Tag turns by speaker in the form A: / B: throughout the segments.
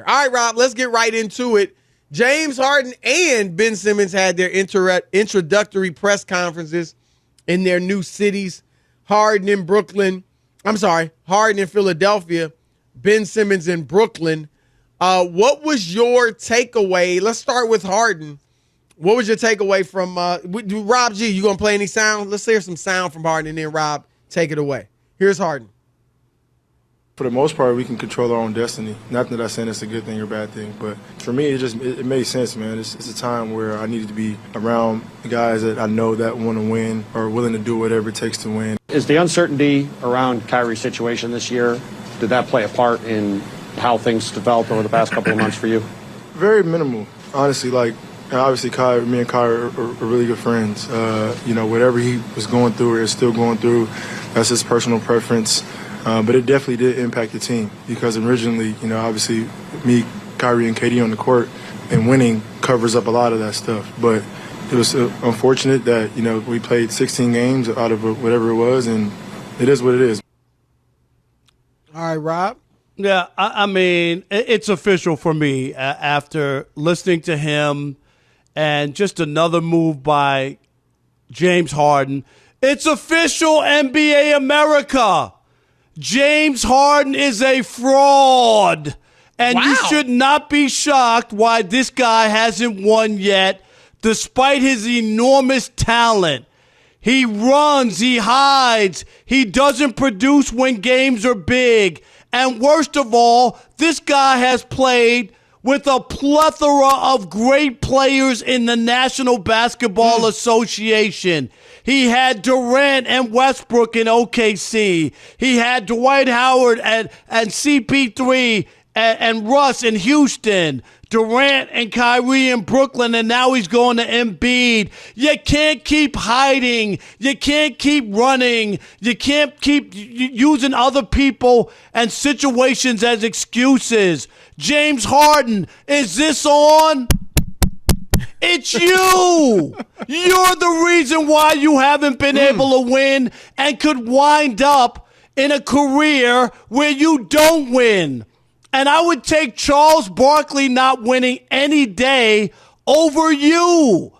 A: All right, Rob, let's get right into it. James Harden and Ben Simmons had their introductory press conferences in their new cities. Harden in Philadelphia, Ben Simmons in Brooklyn. What was your takeaway? Let's start with Harden. What was your takeaway from Rob G? You going to play any sound? Let's hear some sound from Harden, and then Rob, take it away. Here's Harden.
B: For the most part, we can control our own destiny. Not that I'm saying it's a good thing or bad thing, but for me, it made sense, man. It's a time where I needed to be around guys that I know that want to win or willing to do whatever it takes to win.
C: Is the uncertainty around Kyrie's situation this year, did that play a part in how things developed over the past couple of months for you?
B: Very minimal, honestly. Obviously, me and Kai are really good friends. Whatever he was going through or is still going through, that's his personal preference. But it definitely did impact the team because originally, obviously me, Kyrie, and KD on the court and winning covers up a lot of that stuff. But it was unfortunate that, we played 16 games out of whatever it was, and it is what it is.
A: All right, Rob.
D: Yeah, I mean, it's official for me after listening to him and just another move by James Harden. It's official, NBA America. James Harden is a fraud. And you should not be shocked why this guy hasn't won yet, despite his enormous talent. He runs, he hides, he doesn't produce when games are big. And worst of all, this guy has played with a plethora of great players in the National Basketball Association. He had Durant and Westbrook in OKC. He had Dwight Howard and CP3 and Russ in Houston. Durant and Kyrie in Brooklyn, and now he's going to Embiid. You can't keep hiding. You can't keep running. You can't keep using other people and situations as excuses. James Harden, is this on? It's you. You're the reason why you haven't been able to win and could wind up in a career where you don't win. And I would take Charles Barkley not winning any day over you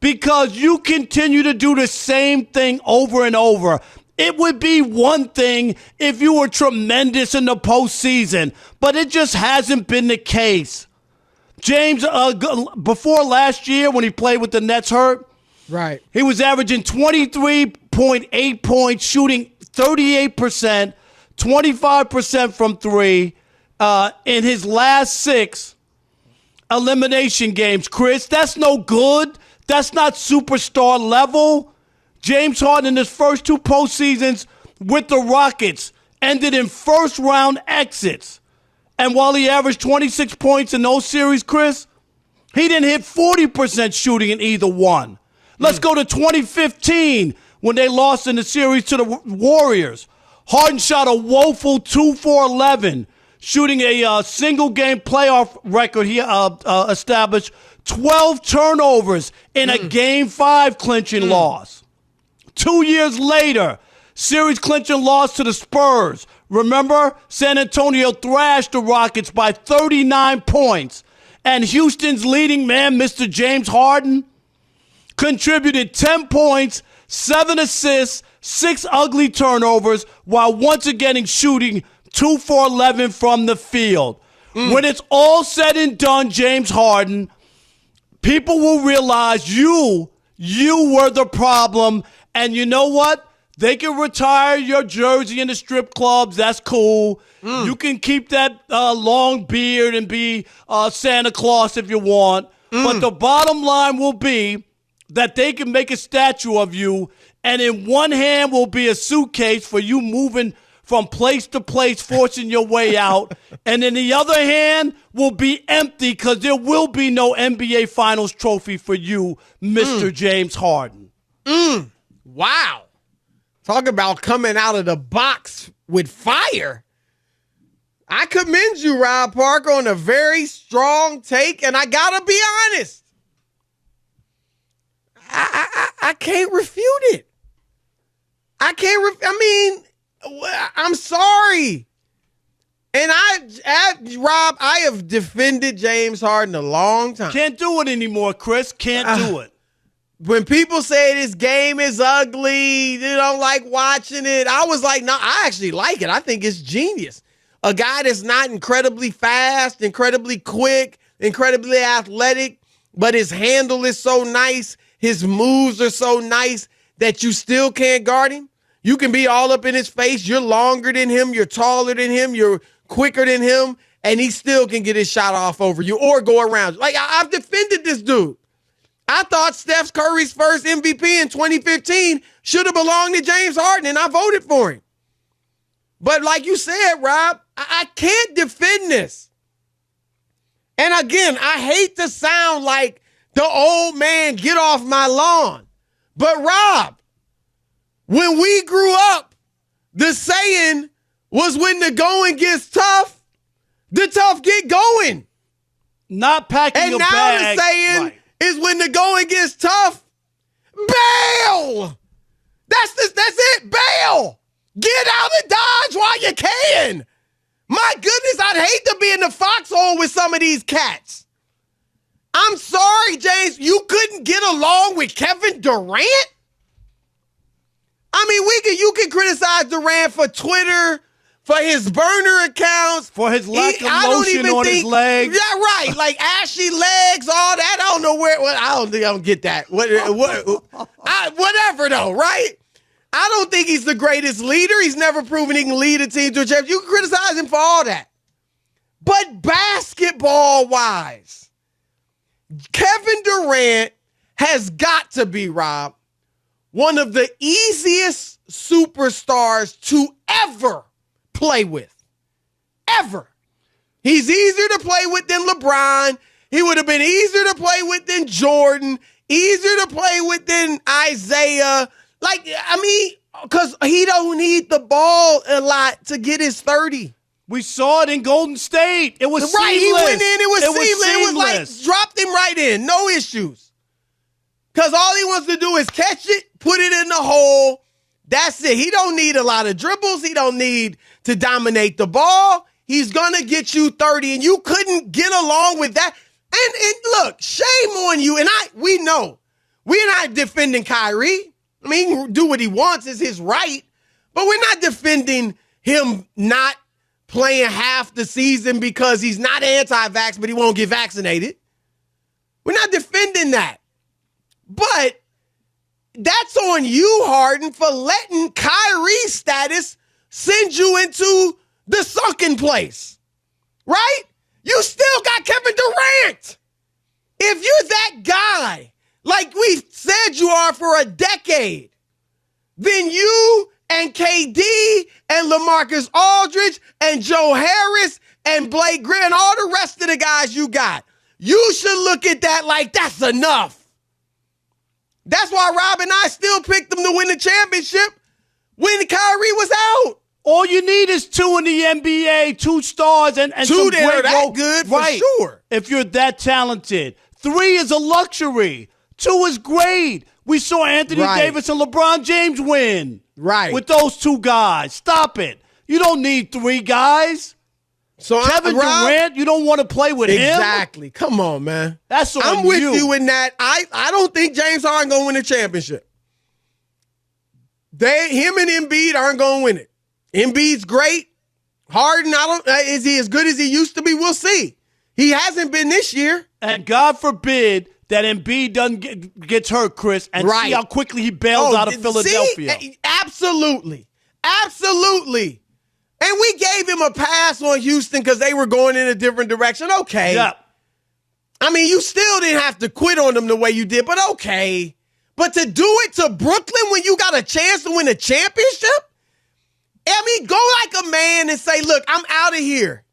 D: because you continue to do the same thing over and over. It would be one thing if you were tremendous in the postseason, but it just hasn't been the case. James, before last year when he played with the Nets hurt,
A: right,
D: he was averaging 23.8 points, shooting 38%, 25% from three in his last 6 elimination games. Chris, that's no good. That's not superstar level. James Harden in his first 2 postseasons with the Rockets ended in first-round exits. And while he averaged 26 points in those series, Chris, he didn't hit 40% shooting in either one. Let's go to 2015 when they lost in the series to the Warriors. Harden shot a woeful 2 for 11, shooting a single-game playoff record he established, 12 turnovers in a Game 5 clinching loss. 2 years later, series clinching loss to the Spurs. Remember, San Antonio thrashed the Rockets by 39 points. And Houston's leading man, Mr. James Harden, contributed 10 points, 7 assists, 6 ugly turnovers, while once again shooting 2 for 11 from the field. When it's all said and done, James Harden, people will realize you were the problem. And you know what? They can retire your jersey in the strip clubs. That's cool. You can keep that long beard and be Santa Claus if you want. But the bottom line will be that they can make a statue of you, and in one hand will be a suitcase for you moving from place to place, forcing your way out. And in the other hand will be empty because there will be no NBA Finals trophy for you, Mr. James Harden.
A: Wow. Talk about coming out of the box with fire. I commend you, Rob Parker, on a very strong take, and I gotta be honest. I can't refute it. I'm sorry. And Rob, I have defended James Harden a long time.
D: Can't do it anymore, Chris. Can't do it.
A: When people say this game is ugly, they don't like watching it, I was like, no, I actually like it. I think it's genius. A guy that's not incredibly fast, incredibly quick, incredibly athletic, but his handle is so nice, his moves are so nice that you still can't guard him. You can be all up in his face. You're longer than him. You're taller than him. You're quicker than him. And he still can get his shot off over you or go around you. Like, I've defended this dude. I thought Steph Curry's first MVP in 2015 should have belonged to James Harden, and I voted for him. But like you said, Rob, I can't defend this. And again, I hate to sound like the old man, get off my lawn. But Rob, when we grew up, the saying was when the going gets tough, the tough get going.
D: Not packing
A: and
D: a
A: now
D: bag.
A: the saying is when the going gets tough, bail. That's it, bail. Get out of Dodge while you can. My goodness, I'd hate to be in the foxhole with some of these cats. I'm sorry, James, you couldn't get along with Kevin Durant? I mean, you can criticize Durant for Twitter, for his burner accounts,
D: for his lack of lotion on his legs.
A: Yeah, right. Like ashy legs, all that. I don't know where. I don't get that. Whatever though, right? I don't think he's the greatest leader. He's never proven he can lead a team to a championship. You can criticize him for all that, but basketball-wise, Kevin Durant has got to be, Rob, one of the easiest superstars to ever play with. Ever. He's easier to play with than LeBron. He would have been easier to play with than Jordan, easier to play with than Isaiah. Like, I mean, because he don't need the ball a lot to get his 30.
D: We saw it in Golden State. It was
A: right,
D: seamless.
A: He went in, it was seamless. It was like, dropped him right in, no issues. Because all he wants to do is catch it, put it in the hole. That's it. He don't need a lot of dribbles. He don't need to dominate the ball. He's going to get you 30, and you couldn't get along with that. And look, shame on you. And we know we're not defending Kyrie. I mean, he can do what he wants, is his right. But we're not defending him not playing half the season because he's not anti-vax, but he won't get vaccinated. We're not defending that. But that's on you, Harden, for letting Kyrie's status send you into the sunken place. Right? You still got Kevin Durant. If you're that guy, like we said you are for a decade, then you and KD and LaMarcus Aldridge and Joe Harris and Blake Griffin, all the rest of the guys you got, you should look at that like that's enough. That's why Rob and I still picked them to win the championship when Kyrie was out.
D: All you need is two in the NBA, 2 stars, and
A: two
D: some
A: that are
D: great
A: that good for sure.
D: If you're that talented. 3 is a luxury. 2 is great. We saw Anthony Davis and LeBron James win.
A: Right.
D: With those 2 guys. Stop it. You don't need 3 guys.
A: So
D: Kevin Durant, you don't want to play with him?
A: Exactly. Come on, man.
D: That's on
A: I'm with you in that. I don't think James Harden going to win a championship. Him and Embiid aren't going to win it. Embiid's great. Harden, is he as good as he used to be? We'll see. He hasn't been this year.
D: And God forbid that Embiid gets hurt, Chris, and see how quickly he bails out of Philadelphia.
A: Absolutely. Absolutely. And we gave him a pass on Houston because they were going in a different direction. Okay.
D: Yeah.
A: I mean, you still didn't have to quit on them the way you did, but okay. But to do it to Brooklyn when you got a chance to win a championship? I mean, go like a man and say, look, I'm out of here.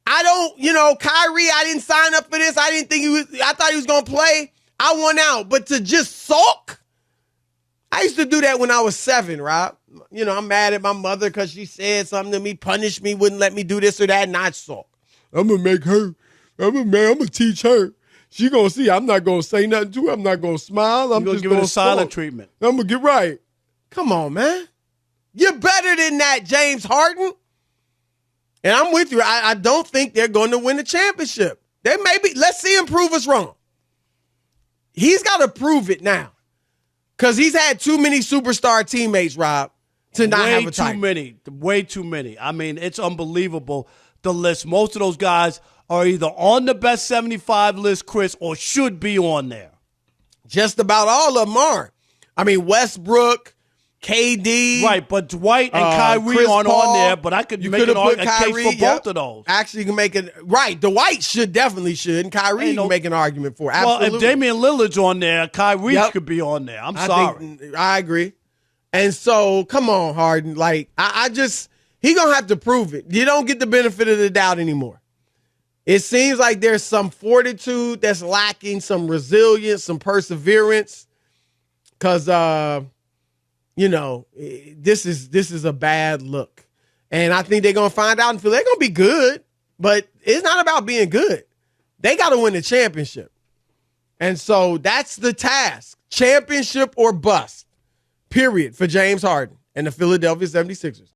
A: I don't, Kyrie, I didn't sign up for this. I thought he was going to play. I want out. But to just sulk? I used to do that when I was 7, Rob. I'm mad at my mother because she said something to me, punished me, wouldn't let me do this or that, and I'd sulk. I'm going to make her. I'm going to teach her. She going to see I'm not going to say nothing to her. I'm not going to smile. I'm just
D: give her the silent
A: sulk.
D: treatment.
A: I'm going to get right. Come on, man. You're better than that, James Harden. And I'm with you. I don't think they're going to win the championship. They maybe, let's see him prove us wrong. He's got to prove it now. Because he's had too many superstar teammates, Rob, to not have a title.
D: Way too many. I mean, it's unbelievable, the list. Most of those guys are either on the best 75 list, Chris, or should be on there.
A: Just about all of them are. I mean, Westbrook, KD.
D: Right, but Dwight and Kyrie
A: Chris
D: aren't
A: Paul,
D: on there, but I could make a case for both of those.
A: Actually, you can make it. Right, Dwight definitely should, and Kyrie you can make an argument for. Absolutely.
D: Well, if Damian Lillard's on there, Kyrie could be on there. I'm sorry.
A: I agree. And so, come on, Harden. Like, he going to have to prove it. You don't get the benefit of the doubt anymore. It seems like there's some fortitude that's lacking, some resilience, some perseverance. Because, this is a bad look. And I think they're going to find out and feel they're going to be good. But it's not about being good. They got to win the championship. And so that's the task. Championship or bust. Period. For James Harden and the Philadelphia 76ers.